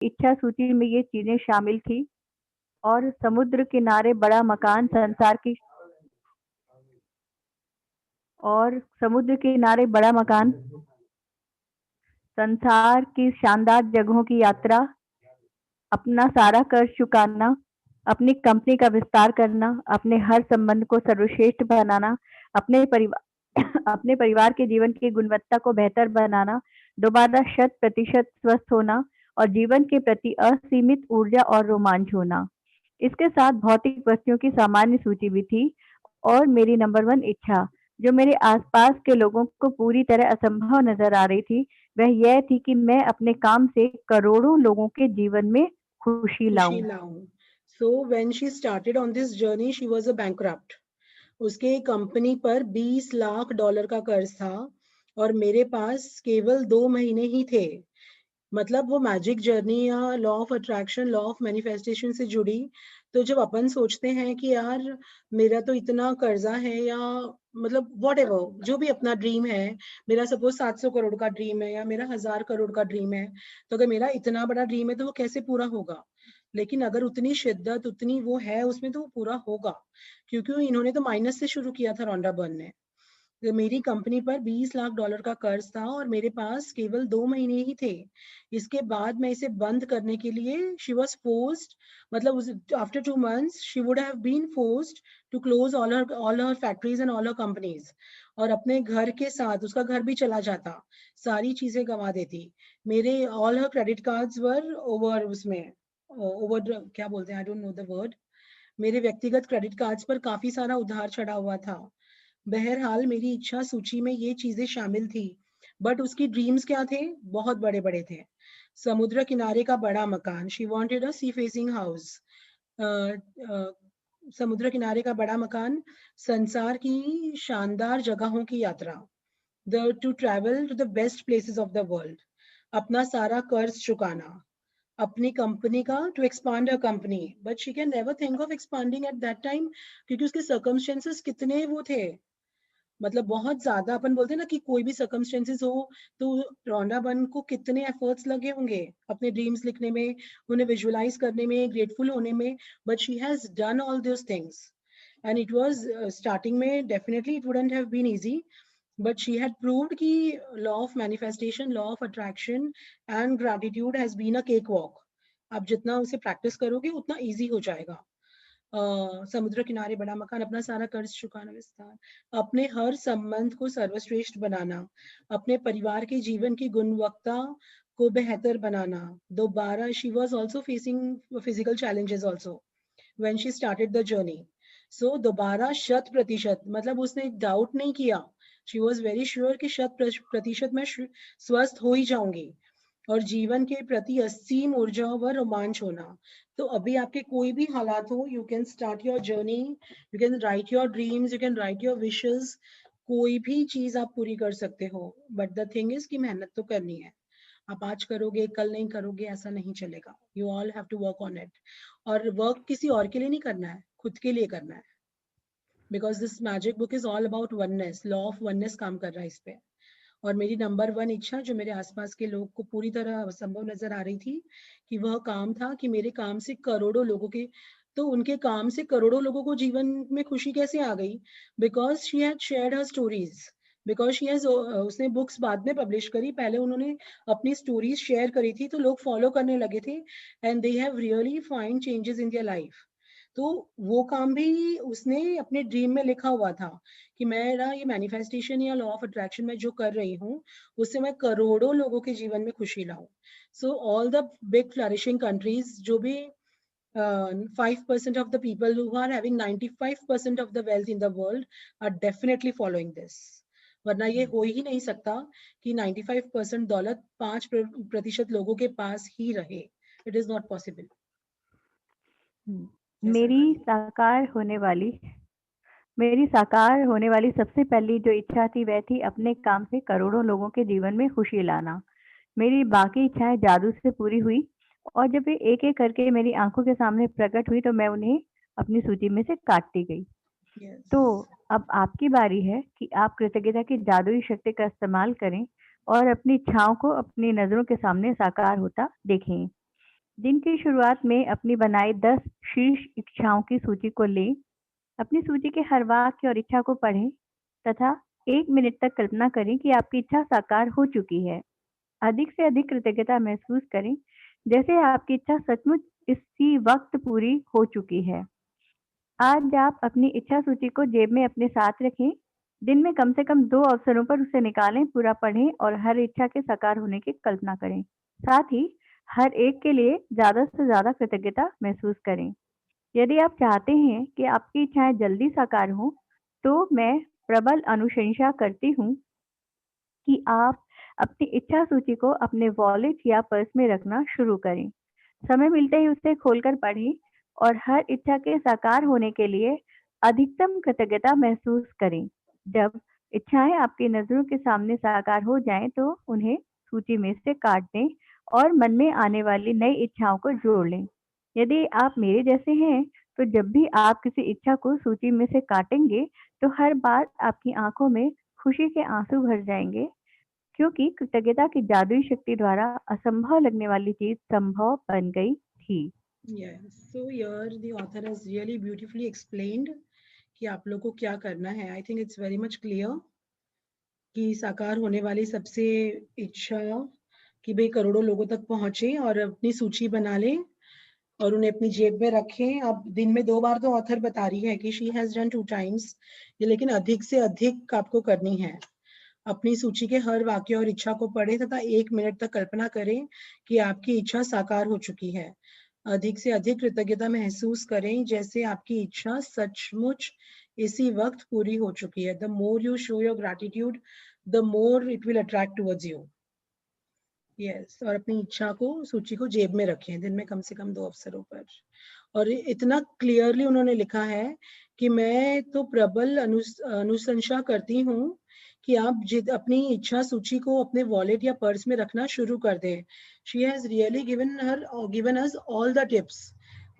इच्छा सूची में ये चीजें शामिल थी। और समुद्र किनारे बड़ा मकान, संसार की शानदार जगहों की यात्रा, अपना सारा कर्ज चुकाना, अपनी कंपनी का विस्तार करना, अपने हर संबंध को सर्वश्रेष्ठ बनाना, अपने परिवार अपने परिवार के जीवन की गुणवत्ता को बेहतर बनाना, दोबारा 100% स्वस्थ होना और जीवन के प्रति असीमित ऊर्जा और रोमांच होना। इसके साथ भौतिक वस्तुओं की सामान्य सूची भी थी। और मेरी नंबर 1 इच्छा, जो मेरे आसपास के लोगों को पूरी तरह असंभव नजर आ रही थी, वह यह थी कि मैं अपने काम से करोड़ों लोगों के जीवन में खुशी लाऊं। So when she started on this journey, she was a bankrupt. उसके कंपनी पर $20 लाख का कर्ज था और मेरे पास केवल 2 महीने ही थे। मतलब वो मैजिक जर्नी या law of attraction, law of manifestation से जुड़ी। तो जब अपन सोचते हैं कि यार मेरा तो इतना कर्जा है, या मतलब वॉट एवर जो भी अपना ड्रीम है, मेरा सपोज 700 करोड़ का ड्रीम है या मेरा 1000 करोड़ का ड्रीम है, तो अगर मेरा इतना बड़ा ड्रीम है तो वो कैसे पूरा होगा? लेकिन अगर उतनी शिद्दत, उतनी वो है उसमें, तो वो पूरा होगा। क्योंकि इन्होंने तो माइनस से शुरू किया था, रोंडा बर्न ने। मेरी कंपनी पर $20 लाख का कर्ज था और मेरे पास केवल 2 महीने ही थे। इसके बाद मैं इसे बंद करने के लिए शी वाज फोर्स्ड, मतलब after 2 months she would have been forced to close all her factories and all her companies. और अपने घर के साथ उसका घर भी चला जाता, सारी चीजें गंवा देती। मेरे all her credit cards were over, उसमें ओवर क्या बोलते हैं, I don't know the word. मेरे व्यक्तिगत क्रेडिट कार्ड्स पर काफी सारा उधार चढ़ा हुआ था। बहरहाल मेरी इच्छा सूची में ये चीजें शामिल थी, बट उसकी ड्रीम्स क्या थे? बहुत बड़े बड़े थे। समुद्र किनारे का बड़ा मकान, she wanted a sea facing house. समुद्र किनारे का बड़ा मकान, संसार की शानदार जगहों की यात्रा, to travel to the best places of the world, अपना सारा कर्ज चुकाना, अपनी कंपनी का, to expand a company. But she can never think of expanding at that time, क्योंकि उसके सर्कमस्टेंसेस कितने वो थे, मतलब बहुत ज्यादा। अपन बोलते हैं ना कि कोई भी सर्कमस्टेंसेस हो, तो रोंडा बर्न को कितने एफर्ट्स लगे होंगे अपने ड्रीम्स लिखने में, उन्हें विजुअलाइज करने में, ग्रेटफुल होने में। But she has done all those things and it was starting में definitely it wouldn't have been easy, but she had proved कि law of manifestation, law of attraction and gratitude has been a cakewalk. आप जितना उसे practice करोगे उतना easy हो जाएगा। समुद्र किनारे बड़ा मकान, अपना सारा कर्ज चुकाना, विस्तार, अपने हर संबंध को सर्वश्रेष्ठ बनाना, अपने परिवार के जीवन की गुणवत्ता को बेहतर बनाना, दोबारा। She was also facing physical challenges also when she started the journey. So दोबारा 100%, मतलब उसने डाउट नहीं किया, she was very sure कि 100% मैं स्वस्थ हो ही जाऊंगी और जीवन के प्रति असीम ऊर्जा व रोमांच होना। तो अभी आपके कोई भी हालात हो, you can start your journey, you can write your dreams, you can write your wishes, कोई भी चीज आप पूरी कर सकते हो। बट द थिंग इज कि मेहनत तो करनी है। आप आज करोगे कल नहीं करोगे ऐसा नहीं चलेगा, you all have to work on it. और वर्क किसी और के लिए नहीं करना है, खुद के लिए करना है। Because this magic book is all about oneness, law of oneness काम कर रहा है इस पे। और मेरी नंबर 1 इच्छा, जो मेरे आसपास के लोग को पूरी तरह असंभव नजर आ रही थी, कि वह काम था कि मेरे काम से करोड़ों लोगों के, तो उनके काम से करोड़ों लोगों को जीवन में खुशी कैसे आ गई? Because she had shared her stories, because she has, उसने बुक्स बाद में पब्लिश करी, पहले उन्होंने अपनी स्टोरीज शेयर करी थी तो लोग फॉलो करने लगे थे and they have really find changes in their life. तो वो काम भी उसने अपने ड्रीम में लिखा हुआ था कि मेरा ये मैनिफेस्टेशन या लॉ ऑफ अट्रैक्शन में जो कर रही हूँ, उससे मैं करोड़ों लोगों के जीवन में खुशी लाऊं। So all the big flourishing countries, जो भी 5% of the people who are having 95% of the wealth in the world are definitely following this. वरना ये हो ही नहीं सकता कि 95% दौलत 5% लोगों के पास ही रहे। It is not possible. मेरी साकार होने वाली सबसे पहली जो इच्छा थी, वह थी अपने काम से करोड़ों लोगों के जीवन में खुशी लाना। मेरी बाकी इच्छाएं जादू से पूरी हुई और जब वे एक एक करके मेरी आंखों के सामने प्रकट हुई तो मैं उन्हें अपनी सूची में से काटती गई। तो अब आपकी बारी है कि आप कृतज्ञता की जादुई शक्ति का इस्तेमाल करें और अपनी इच्छाओं को अपनी नजरों के सामने साकार होता देखें। दिन की शुरुआत में अपनी बनाई 10 शीर्ष इच्छाओं की सूची को लें। अपनी सूची के हर वाक्य और इच्छा को पढ़ें तथा 1 मिनट तक कल्पना करें कि आपकी इच्छा साकार हो चुकी है। अधिक से अधिक कृतज्ञता महसूस करें, जैसे आपकी इच्छा सचमुच इसी वक्त पूरी हो चुकी है। आज आप अपनी इच्छा सूची को जेब में अपने साथ रखें। दिन में कम से कम 2 अवसरों पर उसे निकालें, पूरा पढ़ें और हर इच्छा के साकार होने की कल्पना करें। साथ ही हर एक के लिए ज़्यादा से ज़्यादा कृतज्ञता महसूस करें। यदि आप चाहते हैं कि आपकी इच्छाएं जल्दी साकार हों, तो मैं प्रबल अनुशंसा करती हूँ कि आप अपनी इच्छा सूची को अपने वॉलेट या पर्स में रखना शुरू करें। समय मिलते ही उसे खोलकर पढ़ें और हर इच्छा के साकार होने के लिए अधिकतम कृतज्ञता महसूस करें। जब इच्छाएं आपकी नज़रों के सामने साकार हो जाएं, तो उन्हें सूची में से काट दें और मन में आने वाली नई इच्छाओं को जोड़ लें। यदि आप मेरे जैसे हैं, तो जब भी आप किसी इच्छा को सूची में से काटेंगे, तो हर बार आपकी आंखों में खुशी के आंसू भर जाएंगे, क्योंकि कृतज्ञता की जादुई शक्ति द्वारा असंभव लगने वाली चीज संभव बन गई थी। Yes. So here the author has really beautifully explained कि आप लोग को क्या करना है. I think it's very much clear कि साकार होने वाली सबसे इच्छा कि भाई करोड़ों लोगों तक पहुंचे और अपनी सूची बना लें और उन्हें अपनी जेब में रखें. अब दिन में 2 बार तो ऑथर बता रही है कि शी हैज डन 2 टाइम्स, ये लेकिन अधिक से अधिक आपको करनी है. अपनी सूची के हर वाक्य और इच्छा को पढ़ें तथा 1 मिनट तक कल्पना करें कि आपकी इच्छा साकार हो चुकी है. अधिक से अधिक कृतज्ञता महसूस करें, जैसे आपकी इच्छा सचमुच इसी वक्त पूरी हो चुकी है. The more you show your gratitude, the more it will attract towards you. Yes. और अपनी इच्छा को सूची को जेब में रखें दिन में कम से कम 2 अवसरों पर. और इतना क्लियरली उन्होंने लिखा है कि मैं तो प्रबल अनुशंसा करती हूँ कि आप अपनी इच्छा सूची को अपने वॉलेट या पर्स में रखना शुरू कर दें. She has really given us all the tips,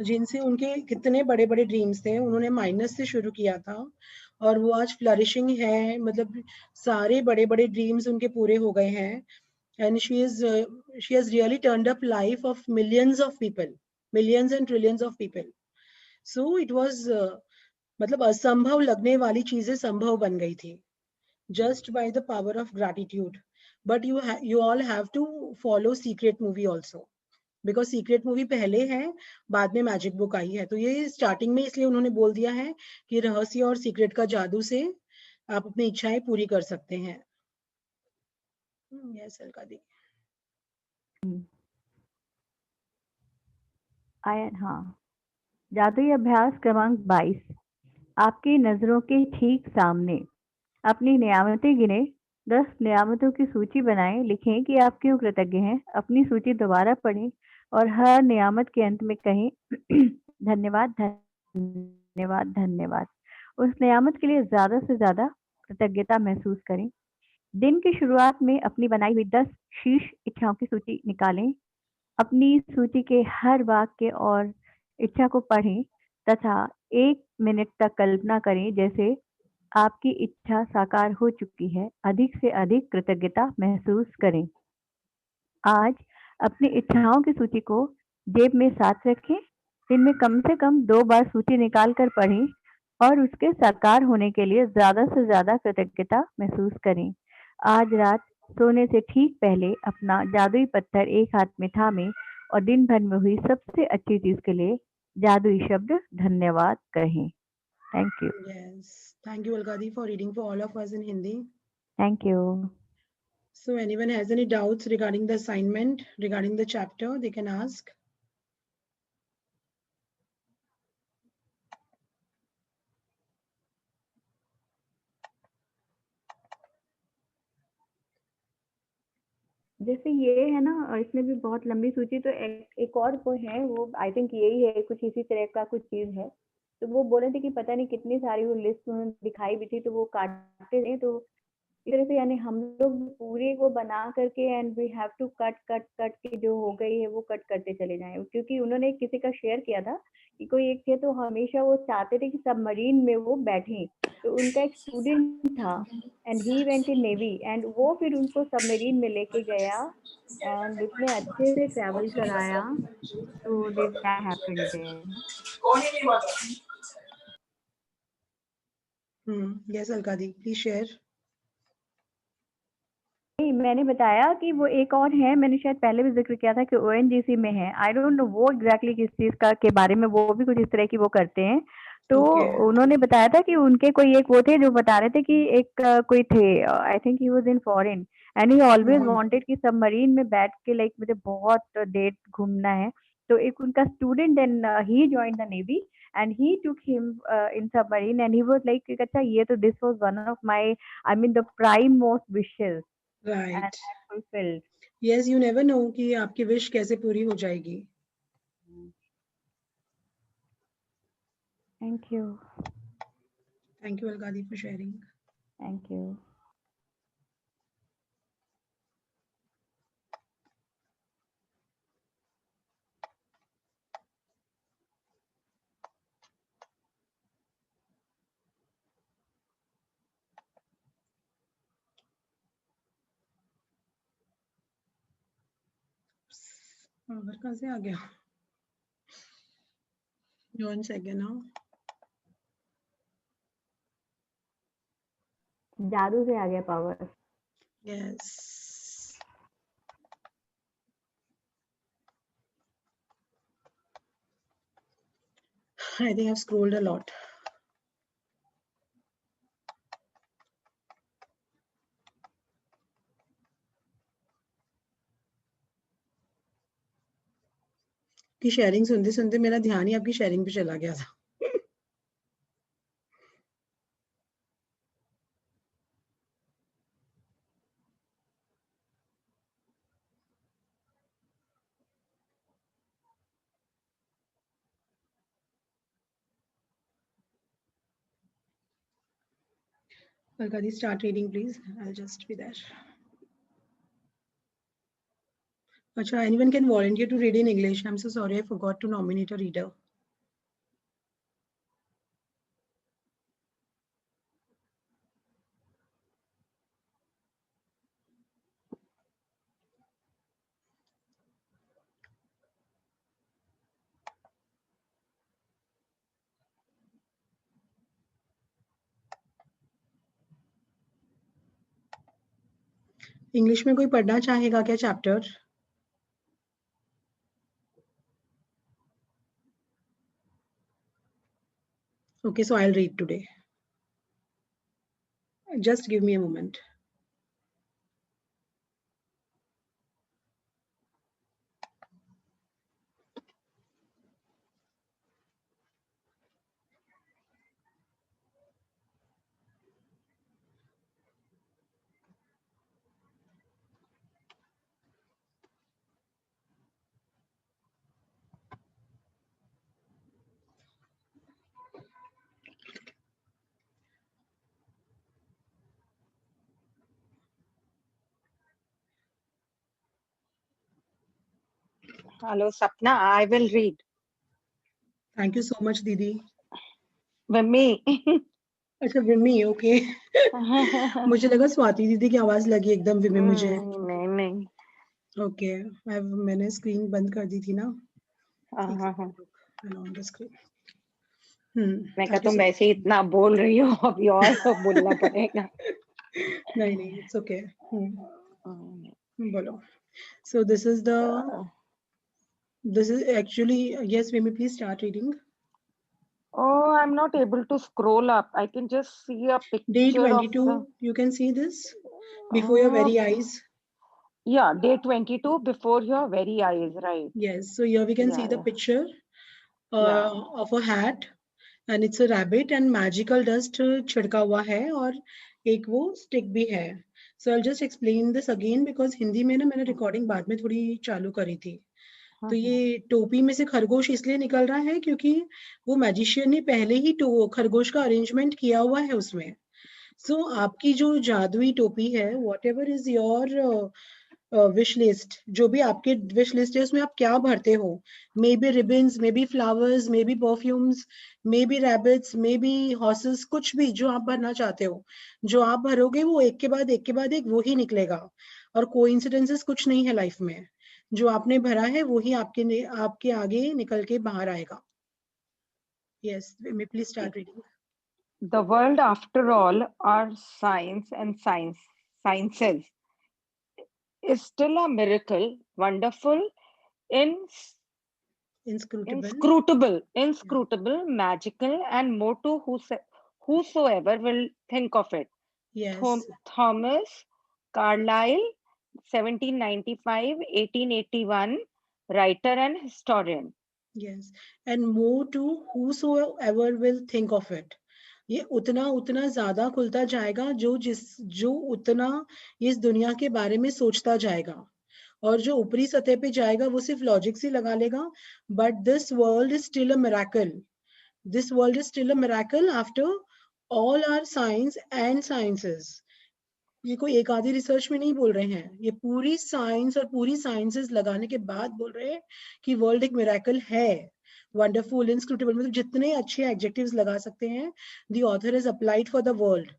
जिनसे उनके कितने बड़े बड़े ड्रीम्स थे. उन्होंने माइनस से शुरू किया था और वो आज फ्लरिशिंग है. मतलब सारे बड़े बड़े ड्रीम्स उनके पूरे हो गए हैं. And she has really turned up life of millions of people, millions and trillions of people. So it was मतलब असंभव लगने वाली चीजें संभव बन गई थी just by the power of gratitude. But you all have to follow Secret Movie also, because Secret Movie पहले है, बाद में मैजिक बुक आई है. तो ये स्टार्टिंग में इसलिए उन्होंने बोल दिया है कि रहस्य और सीक्रेट का जादू से आप अपनी इच्छाएं पूरी कर सकते हैं. यस अलका दी. हाँ, जादुई अभ्यास क्रमांक 22। आपकी नजरों के ठीक सामने अपनी नियामतें गिने। 10 नियामतों की सूची बनाएं। लिखें कि आप क्यों कृतज्ञ हैं। अपनी सूची दोबारा पढ़ें और हर नियामत के अंत में कहें धन्यवाद, धन्यवाद, धन्यवाद। उस नियामत के लिए ज्यादा से ज्यादा कृतज्ञता महसूस करें। दिन की शुरुआत में अपनी बनाई हुई 10 शीर्ष इच्छाओं की सूची निकालें। अपनी सूची के हर वाक्य और इच्छा को पढ़ें तथा 1 मिनट तक कल्पना करें, जैसे आपकी इच्छा साकार हो चुकी है। अधिक से अधिक कृतज्ञता महसूस करें। आज अपनी इच्छाओं की सूची को जेब में साथ रखें। दिन में कम से कम 2 बार सूची निकाल कर पढ़ें और उसके साकार होने के लिए ज़्यादा से ज़्यादा कृतज्ञता महसूस करें। आज रात सोने से ठीक पहले अपना जादुई पत्थर एक हाथ में थामें और दिन भर में हुई सबसे अच्छी चीज़ के लिए जादुई शब्द धन्यवाद कहें। Thank you. Yes. Thank you, Alkadi, for reading for all of us in Hindi. Thank you. So anyone has any doubts regarding the assignment, regarding the chapter, they can ask. जैसे ये है ना, इसमें भी बहुत लंबी सूची, तो एक और वो है, वो आई थिंक यही है, कुछ इसी तरह का कुछ चीज है। तो वो बोले थे कि पता नहीं कितनी सारी वो लिस्ट उन्होंने दिखाई भी थी, तो वो काटते थे। तो इस तरह से यानी हम लोग पूरी वो बना करके and we have to cut cut cut की जो हो गई है वो कट करते चले जाएं, क्योंकि उन्होंने किसी का शेयर किया था कि कोई एक थे तो हमेशा वो चाहते थे कि सबमरीन में वो बैठें, तो उनका एक स्टूडेंट था and he went in navy and वो फिर उनको सबमरीन में लेके गया एंड उसने अच्छे से ट्रैवल कराया, तो that happened there. Yes, Alka दी, please share. नहीं, मैंने बताया कि वो एक और है, मैंने शायद पहले भी ज़िक्र किया था कि ओएनजीसी में है। आई डोंट नो वो एग्ज़ैक्टली किस चीज़ का के बारे में, वो भी कुछ इस तरह की वो करते हैं। तो Okay. उन्होंने बताया था कि उनके कोई एक वो थे जो बता रहे थे कि एक कोई थे, I think he was in foreign and he always wanted कि सबमरीन में बैठ के लाइक मुझे बहुत देर घूमना है। तो एक उनका student and he joined the navy and he टूक him in submarine and he was like अच्छा ये तो this was one of my I mean the prime most wishes and Right. that fulfilled. Yes, you never know कि आपकी wish कैसे पूरी हो जाएगी. Thank you. Thank you, Alka the, for sharing. Thank you. Power कहाँ से आ गया? One second now. जादू से आ गया power. Yes. I think I've scrolled a lot. की शेयरिंग सुनते सुनते मेरा ध्यान ही आपकी शेयरिंग पे चला गया था। Alka the, start reading please. I'll just be there. Acha, anyone can volunteer to read in English. I'm so sorry, I forgot to nominate a reader. English में कोई पढ़ना चाहेगा क्या chapter? Okay, so I'll read today. Just give me a moment. Hello, Sapna. I will read. Thank you so much, Didi. Vimmi. अच्छा विमी, okay. मुझे लगा स्वाति दीदी की आवाज लगी एकदम विमी मुझे। नहीं। ओके, मैंने स्क्रीन बंद कर दी थी ना। मैं कहा तुम वैसे ही इतना बोल रही हो, अभी और बोलना पड़ेगा। नहीं, it's okay. बोलो। So this is actually, yes, Vimi, please start reading. Oh, I'm not able to scroll up. I can just see a picture. Day 22, you can see this before your very eyes. Yeah, day 22 before your very eyes, right? Yes, so here we can see the picture of a hat and it's a rabbit and magical dust छिड़का हुआ है और एक वो stick भी है. So I'll just explain this again because Hindi में ना मैंने recording बाद में थोड़ी चालू करी थी. तो ये टोपी में से खरगोश इसलिए निकल रहा है क्योंकि वो मैजिशियन ने पहले ही खरगोश का अरेंजमेंट किया हुआ है उसमें. सो आपकी जो जादुई टोपी है, whatever is your wish list, जो भी आपके विश लिस्ट है उसमें आप क्या भरते हो, may be ribbons, may be flowers, may be perfumes, may be rabbits, may be horses, कुछ भी जो आप भरना चाहते हो, जो आप भरोगे वो एक के बाद एक के बाद एक वो ही निकलेगा, और कोइंसिडेंसेस कुछ नहीं है लाइफ में, जो आपने भरा है वो ही आपके आगे निकल के बाहर आएगा. Yes, may please start reading. The world, after all, our science and sciences is still a miracle, wonderful, ins- Inscrutable. inscrutable, magical, and more to whosoever will think of it. Yes. Thomas Carlyle, 1795, 1881, writer and historian. Yes, and more to whosoever will think of it. ये उतना उतना ज्यादा खुलता जाएगा जो उतना इस दुनिया के बारे में सोचता जाएगा, और जो ऊपरी सतह पे जाएगा वो सिर्फ लॉजिक से लगा लेगा. But this world is still a miracle. This world is still a miracle after all our science and sciences. ये कोई एक आधी रिसर्च में नहीं बोल रहे हैं, ये पूरी साइंस और पूरी साइंसेस लगाने के बाद बोल रहे हैं कि वर्ल्ड एक मिरेकल है. वंडरफुल, इनस्क्रूटेबल, मतलब जितने अच्छे एडजेक्टिव्स लगा सकते हैं, the author is applied for the world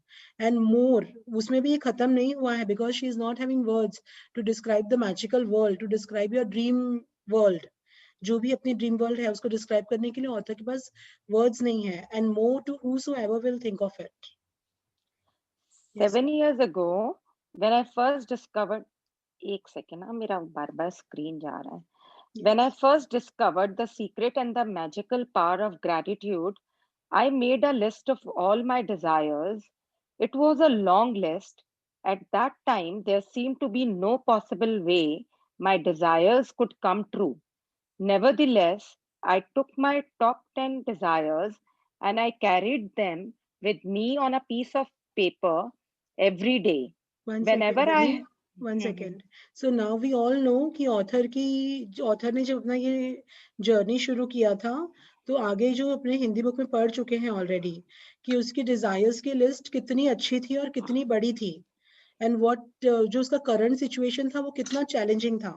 and more. उसमें भी ये खत्म नहीं हुआ है, because she is not having words to describe the magical world, to describe your dream world. जो भी अपनी ड्रीम वर्ल्ड है उसको डिस्क्राइब करने के लिए ऑथर के पास वर्ड्स नहीं है. And more to whosoever will think of it. 7 years ago, when I first discovered, एक सेकेंड ना, मेरा बार बार स्क्रीन जा रहा है. When I first discovered the secret and the magical power of gratitude, I made a list of all my desires. It was a long list. At that time, there seemed to be no possible way my desires could come true. Nevertheless, I took my top 10 desires and I carried them with me on a piece of paper every day. One Whenever second, Vini. I One second. So now we all know कि author ने जब अपना ये journey शुरू किया था, तो आगे जो अपने हिंदी बुक में पढ़ चुके हैं ऑलरेडी कि उसकी डिजायर्स की लिस्ट कितनी अच्छी थी और कितनी बड़ी थी, एंड व्हाट जो उसका करंट सिचुएशन था वो कितना चैलेंजिंग था.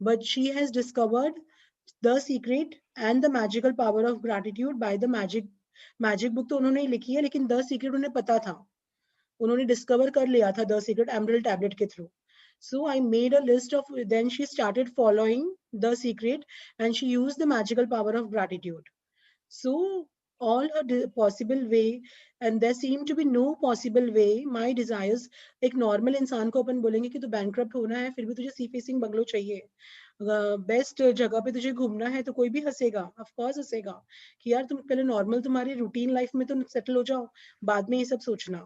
But she has discovered the secret and the magical power of gratitude by the magic book तो उन्होंने ही लिखी है, लेकिन द सीक्रेट उन्हें पता था, उन्होंने डिस्कवर कर लिया था द सीक्रेट एमरल्ड टैबलेट के through. So I made a list of, then she started following the secret and she used the magical power of gratitude. So all her possible way, and there seemed to be no possible way my desires. एक normal इंसान को अपन बोलेंगे कि तू bankrupt होना है फिर भी तुझे सी फेसिंग बंगलो चाहिए, बेस्ट जगह पे तुझे घूमना है, तो कोई भी हंसेगा, ऑफ कोर्स हंसेगा कि यार तुम पहले नॉर्मल तुम्हारी रूटीन लाइफ में तो सेटल हो जाओ, बाद में ये सब सोचना.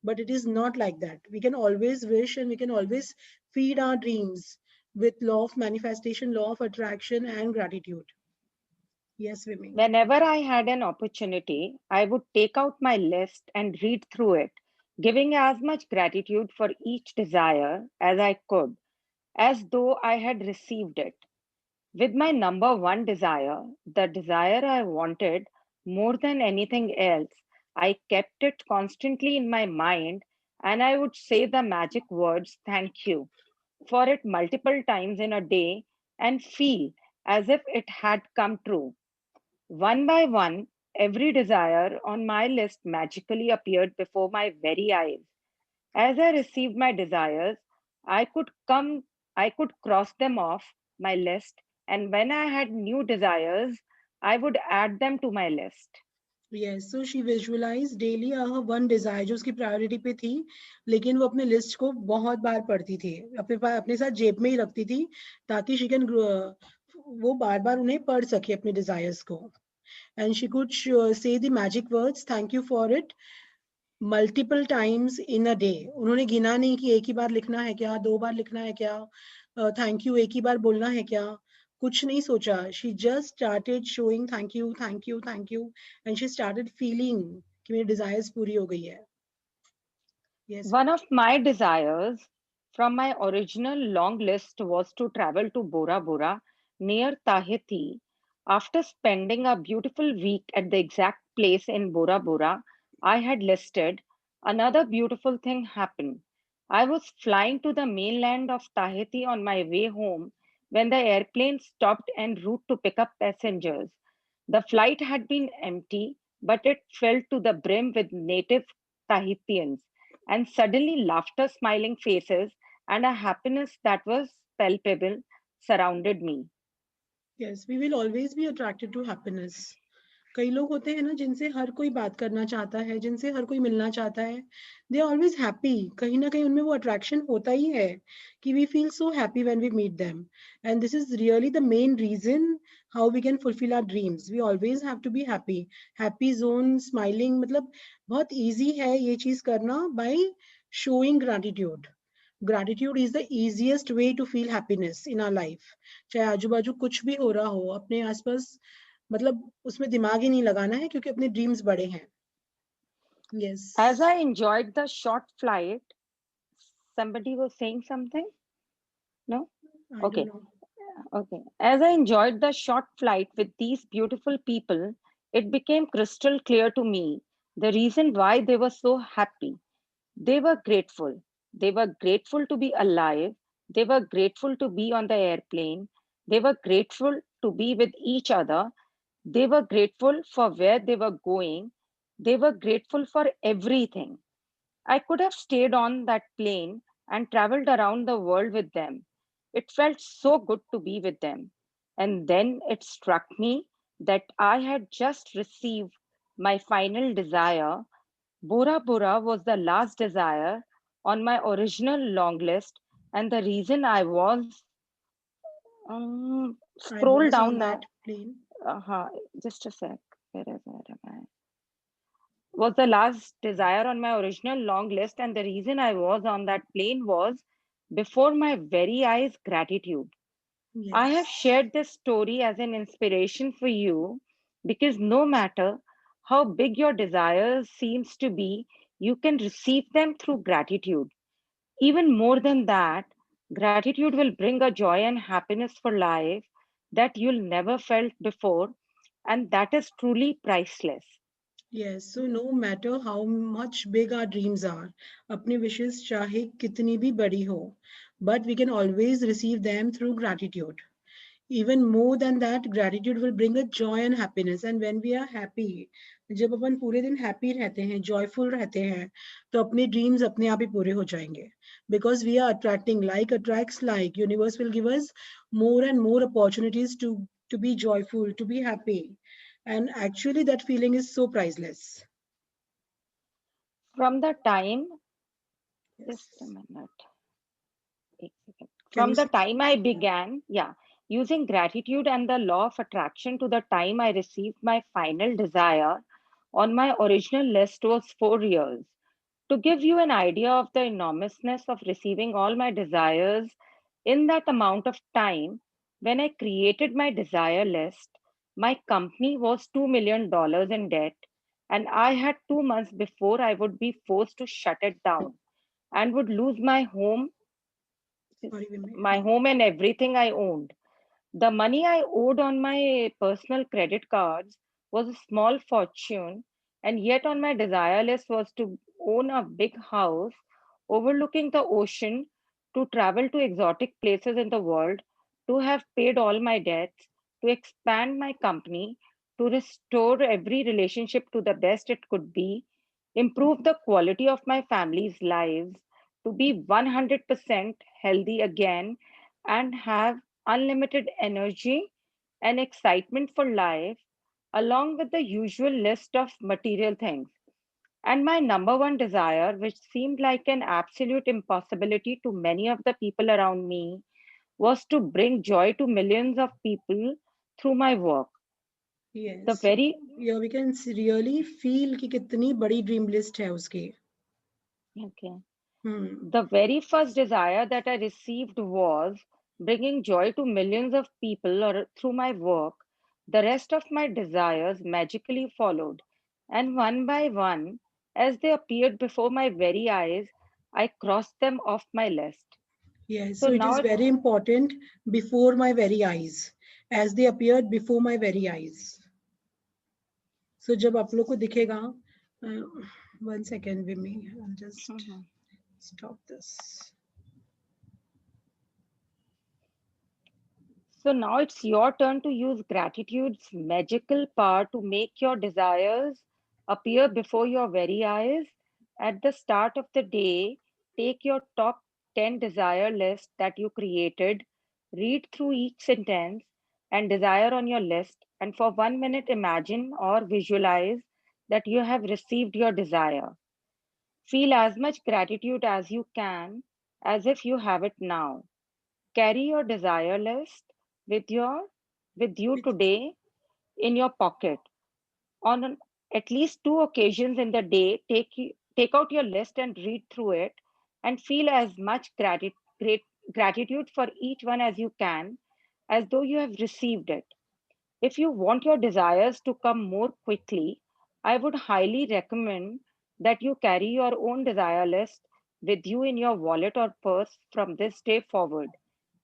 But it is not like that. We can always wish and we can always feed our dreams with law of manifestation, law of attraction, and gratitude. Yes, Vimi. Whenever I had an opportunity, I would take out my list and read through it, giving as much gratitude for each desire as I could, as though I had received it. With my number one desire, the desire I wanted more than anything else, I kept it constantly in my mind and I would say the magic words, thank you, for it multiple times in a day and feel as if it had come true. One by one, every desire on my list magically appeared before my very eyes. As I received my desires, I could cross them off my list, and when I had new desires, I would add them to my list. Yes, so she visualized daily her one desire जो उसकी priority पे थी, लेकिन वो अपने list को बहुत बार पढ़ती थी, अपने साथ जेब में ही रखती थी ताकि शी कैन वो बार बार उन्हें पढ़ सके अपने डिजायर्स को. And she could say the magic words thank you for it multiple times in a day. उन्होंने गिना नहीं कि एक ही बार लिखना है क्या, दो बार लिखना है क्या, थैंक यू एक ही बार बोलना है क्या, कुछ नहीं सोचा. She just started showing thank you thank you thank you, and she started feeling कि मेरी डिजायर्स पूरी हो गई है. Yes. One of my desires from my original long list was to travel to Bora Bora near Tahiti. After spending a beautiful week at the exact place in Bora Bora I had listed, another beautiful thing happened. I was flying to the mainland of Tahiti on my way home when the airplane stopped en route to pick up passengers. The flight had been empty, but it filled to the brim with native Tahitians, and suddenly laughter, smiling faces, and a happiness that was palpable surrounded me. Yes, we will always be attracted to happiness. कई लोग होते हैं ना जिनसे हर कोई बात करना चाहता है, जिनसे हर कोई मिलना चाहता है, दे आर ऑलवेज हैप्पी. कहीं ना कहीं उनमें वो अट्रैक्शन होता ही है कि we feel so happy when we meet them. And this is really the main reason how we can fulfil our dreams. We always have to be happy. Happy zone, smiling, मतलब बहुत easy है ये चीज करना by showing gratitude. Gratitude is the easiest way to feel happiness in our life. चाहे आजू बाजू कुछ भी हो रहा हो, अपने आसपास मतलब उसमें दिमाग ही नहीं लगाना है क्योंकि अपने ड्रीम्स बड़े हैं. Yes. As I enjoyed the short flight, somebody was saying something? No? I Okay. don't know. Okay. As I enjoyed the short flight with these beautiful people, it became crystal clear to me the reason why they were so happy. They were grateful. They were grateful to be alive. They were grateful to be on the airplane. They were grateful to be with each other. They were grateful for where they were going. They were grateful for everything. I could have stayed on that plane and traveled around the world with them. It felt so good to be with them. And then it struck me that I had just received my final desire. Bora Bora was the last desire on my original long list, and the reason I was I scroll was on down that now. plane. Just a sec. Where am I? Was the last desire on my original long list, and the reason I was on that plane was before my very eyes gratitude. I have Yes. shared this story as an inspiration for you because no matter how big your desires seems to be, you can receive them through gratitude. Even more than that, gratitude will bring a joy and happiness for life that you'll never felt before, and that is truly priceless. Yes. So no matter how much big our dreams are, अपने wishes चाहे कितनी भी बड़ी हो, but we can always receive them through gratitude. Even more than that, gratitude will bring a joy and happiness. And when we are happy, जब अपन पूरे दिन happy रहते हैं, joyful रहते हैं, तो अपने dreams अपने आप ही पूरे हो जाएंगे. Because we are attracting, like attracts like. Universe will give us more and more opportunities to be joyful, to be happy. And actually, that feeling is so priceless. From the time, Yes. just a minute. एक second. Can From you the say? time I began, using gratitude and the law of attraction to the time I received my final desire on my original list was 4 years. To give you an idea of the enormousness of receiving all my desires in that amount of time, when I created my desire list, my company was $2 million in debt, and I had 2 months before I would be forced to shut it down and would lose Sorry, Vimay. my home and everything I owned. The money I owed on my personal credit cards was a small fortune, and yet on my desire list was to own a big house overlooking the ocean, to travel to exotic places in the world, to have paid all my debts, to expand my company, to restore every relationship to the best it could be, improve the quality of my family's lives, to be 100% healthy again, and have unlimited energy and excitement for life, along with the usual list of material things. And my number one desire, which seemed like an absolute impossibility to many of the people around me, was to bring joy to millions of people through my work. The Yes. very Yeah, we can really feel कि कितनी बड़ी dream list है उसकी. okay. Hmm. The very first desire that I received was bringing joy to millions of people or through my work. The rest of my desires magically followed, and one by one, as they appeared before my very eyes, I crossed them off my list. Yes, So so it now is it's very important before my very eyes, as they appeared before my very eyes. So जब आप लोग को दिखेगा, one second with me, I'll just. Mhm. stop this. So now it's your turn to use gratitude's magical power to make your desires appear before your very eyes. At the start of the day, take your top 10 desire list that you created, read through each sentence and desire on your list, and for 1 minute imagine or visualize that you have received your desire. Feel as much gratitude as you can, as if you have it now. Carry your desire list with you today in your pocket. At least 2 occasions in the day, take out your list and read through it and feel as much gratitude for each one as you can, as though you have received it. If you want your desires to come more quickly, I would highly recommend that you carry your own desire list with you in your wallet or purse from this day forward.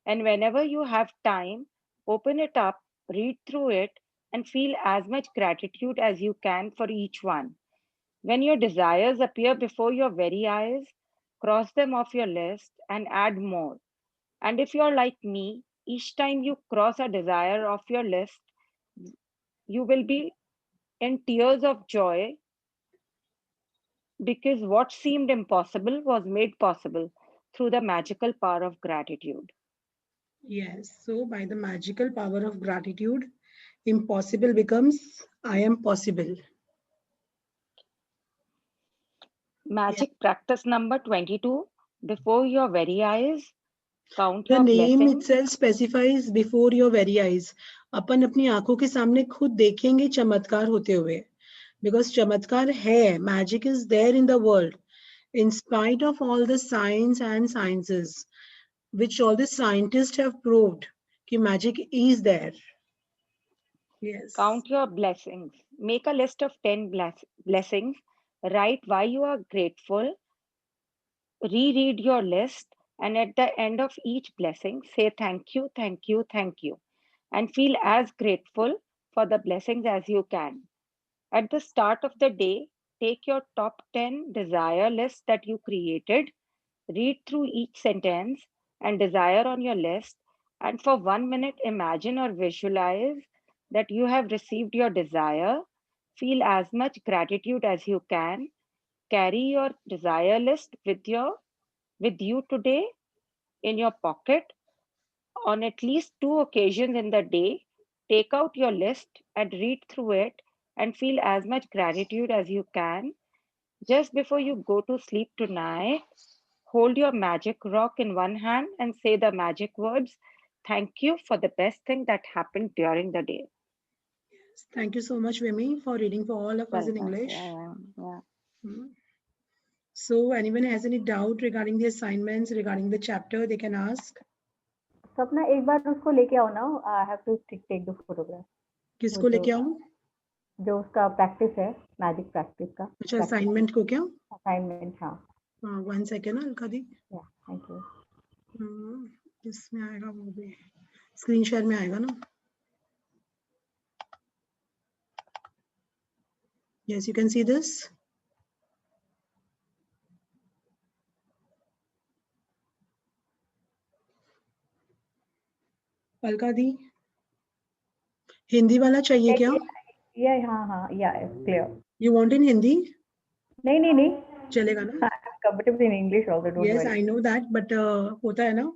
And whenever you have time, open it up, read through it, and feel as much gratitude as you can for each one. When your desires appear before your very eyes, cross them off your list and add more. And if you're like me, each time you cross a desire off your list, you will be in tears of joy because what seemed impossible was made possible through the magical power of gratitude. Yes, so by the magical power of gratitude, impossible becomes I am possible. Magic practice number 22. Before your very eyes, count The your name blessings. itself specifies before your very eyes. अपन अपनी आंखों के सामने खुद देखेंगे चमत्कार होते हुए. Because चमत्कार है, magic is there in the world. In spite of all the science and sciences, which all the scientists have proved, कि magic is there. Yes. Count your blessings. Make a list of 10 blessings. Write why you are grateful. Reread your list. And at the end of each blessing, say thank you, thank you, thank you. And feel as grateful for the blessings as you can. At the start of the day, take your top 10 desire list that you created. Read through each sentence and desire on your list. And for 1 minute, imagine or visualize that you have received your desire. Feel as much gratitude as you can. Carry your desire list with you today in your pocket. On at least 2 occasions in the day, take out your list and read through it and feel as much gratitude as you can. Just before you go to sleep tonight, hold your magic rock in one hand and say the magic words, thank you for the best thing that happened during the day. Thank you so much, Vimy, for reading for all of us in Welcome. English. Yeah. So anyone has any doubt regarding the assignments, regarding the chapter, they can ask. सपना एक बार उसको लेके आओ ना. I have to take the photograph. किसको लेके आऊं? जो उसका प्रैक्टिस है, मैजिक प्रैक्टिस का. अच्छा, असाइनमेंट को क्या? असाइनमेंट. हाँ. 1 सेकेंड अलका दी. या थैंक यू. इसमें आएगा वो भी, स्क्रीन शेयर में आएगा ना. Yes, you can see this. Alka दी, हिंदी वाला चाहिए क्या? हाँ, या clear. You want in Hindi? नहीं. चलेगा ना? Comfortable in English also, don't Yes, worry. I know that, but होता है ना?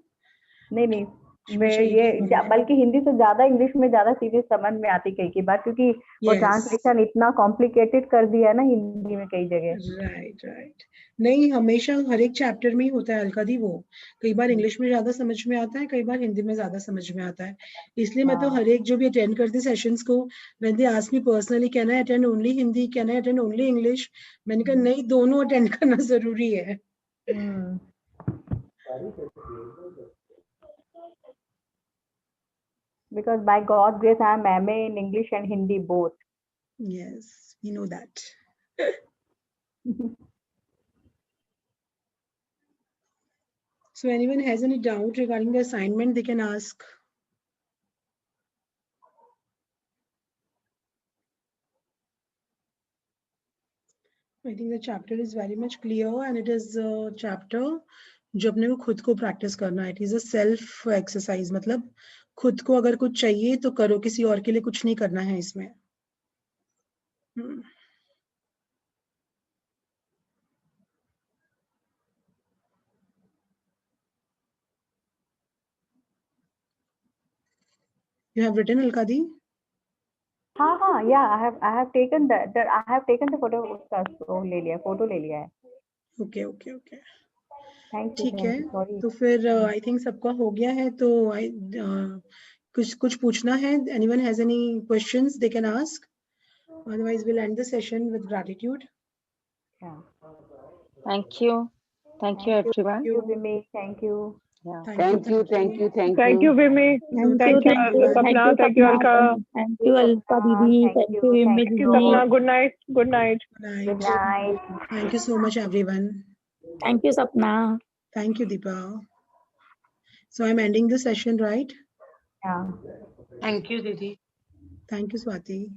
नहीं मैं ये बल्कि हिंदी से ज्यादा इंग्लिश में ज्यादा चीजें समझ में आती कई बार, क्योंकि वो ट्रांसलेशन इतना कॉम्प्लिकेटेड कर दिया है ना हिंदी में कई जगह. राइट. नहीं, हमेशा हर एक चैप्टर में ही होता है अलका दी. वो कई बार इंग्लिश में ज्यादा समझ में आता है, कई बार हिंदी में ज्यादा समझ में आता है. इसलिए मैं तो हर एक जो भी अटेंड करती सेशंस को, when they ask me personally can I attend only Hindi, can I attend only English, मैंने कहा नहीं, दोनों अटेंड करना जरूरी है. Because by God's grace, I am MA in English and Hindi both. Yes, we know that. So anyone has any doubt regarding the assignment, they can ask. I think the chapter is very much clear and it is a chapter जो अपने को खुद को practice करना है. It is a self exercise. मतलब खुद को अगर कुछ चाहिए तो करो, किसी और के लिए कुछ नहीं करना है इसमें. You have written, Alkadi? हाँ, yeah, I have taken the photo, उसका वो ले लिया, फोटो ले लिया है. Okay. Thank you. ठीक है, Sorry. तो फिर आई थिंक सबका हो गया है. तो कुछ पूछना है? Anyone has any questions they can ask? Otherwise we'll end the session with gratitude. Yeah. Thank you everyone. Thank you, Vimi. Thank you. Yeah. Thank you. Thank you, Vimi. thank you, Sapna. Thank you, Alka. Thank you, Alka Didi. Thank you, Vimi Thank you, Didi. Sapna. Good night. Good night. Thank you so much, everyone. Thank you, Sapna. Thank you, Deepa. So I'm ending the session, right? Yeah. Thank you, Didi. Thank you, Swati.